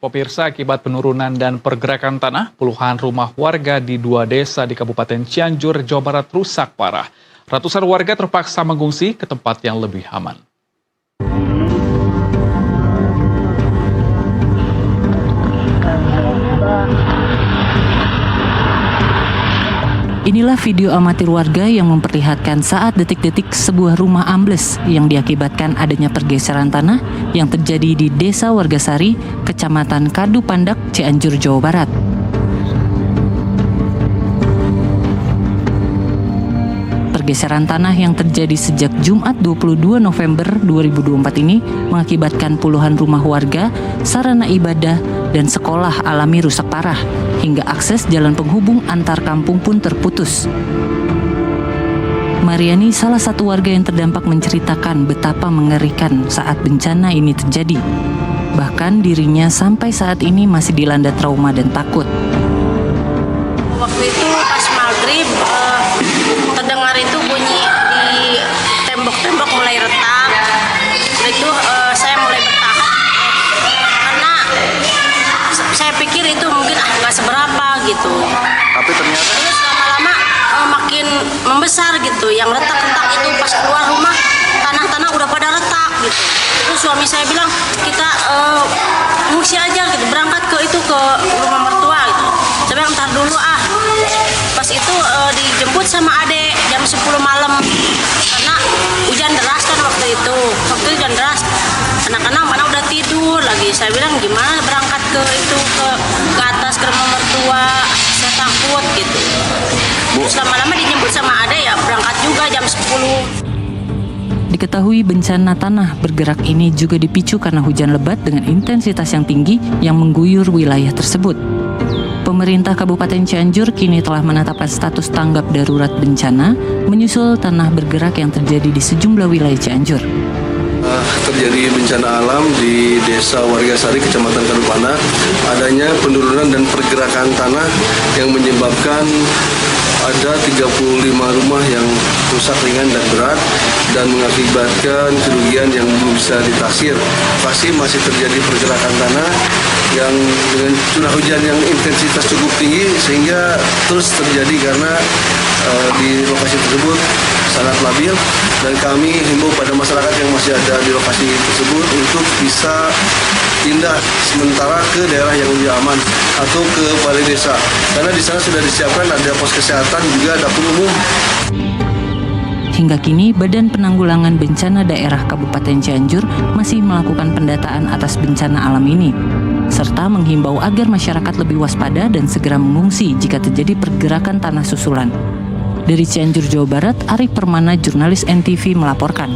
Pemirsa, akibat penurunan dan pergerakan tanah, puluhan rumah warga di 2 desa di Kabupaten Cianjur, Jawa Barat rusak parah. Ratusan warga terpaksa mengungsi ke tempat yang lebih aman. Inilah video amatir warga yang memperlihatkan saat detik-detik sebuah rumah ambles yang diakibatkan adanya pergeseran tanah yang terjadi di Desa Wargasari, Kecamatan Kadu Pandak, Cianjur, Jawa Barat. Pergeseran tanah yang terjadi sejak Jumat 22 November 2024 ini mengakibatkan puluhan rumah warga, sarana ibadah, dan sekolah alami rusak parah, hingga akses jalan penghubung antar kampung pun terputus. Mariani, salah satu warga yang terdampak, menceritakan betapa mengerikan saat bencana ini terjadi. Bahkan dirinya sampai saat ini masih dilanda trauma dan takut. Waktu itu pas maghrib terdengar itu bunyi di tembok-tembok mulai retak. Setelah itu saya mulai bertahan karena saya pikir itu mungkin nggak seberapa gitu. Tapi ternyata Terus lama-lama makin membesar gitu. Yang retak-retak itu pas keluar rumah tanah-tanah udah pada retak gitu. Terus suami saya bilang kita ngungsi aja gitu, berangkat ke rumah mertua gitu. Saya bilang ntar dulu ah. Pas itu dijemput sama adek jam 10 malam karena hujan deras kan waktu itu. Waktu hujan deras, anak-anak mana udah tidur lagi. Saya bilang gimana berangkat ke atas ke rumah mertua, saya takut gitu. Terus lama-lama dijemput sama adek ya berangkat juga jam 10. Diketahui bencana tanah bergerak ini juga dipicu karena hujan lebat dengan intensitas yang tinggi yang mengguyur wilayah tersebut. Pemerintah Kabupaten Cianjur kini telah menetapkan status tanggap darurat bencana menyusul tanah bergerak yang terjadi di sejumlah wilayah Cianjur. terjadi bencana alam di Desa Wargasari, Kecamatan Kadu Pandak, adanya penurunan dan pergerakan tanah yang menyebabkan ada 35 rumah yang rusak ringan dan berat dan mengakibatkan kerugian yang belum bisa ditaksir. Pasti masih terjadi pergerakan tanah yang dengan curah hujan yang intensitas cukup tinggi sehingga terus terjadi karena di lokasi tersebut sangat labil, dan kami himbau pada masyarakat yang masih ada di lokasi tersebut untuk bisa pindah sementara ke daerah yang lebih aman atau ke balai desa, karena di sana sudah disiapkan ada pos kesehatan juga dapur umum. Hingga kini, Badan Penanggulangan Bencana Daerah Kabupaten Cianjur masih melakukan pendataan atas bencana alam ini, serta menghimbau agar masyarakat lebih waspada dan segera mengungsi jika terjadi pergerakan tanah susulan. Dari Cianjur, Jawa Barat, Arif Permana, jurnalis NTV melaporkan.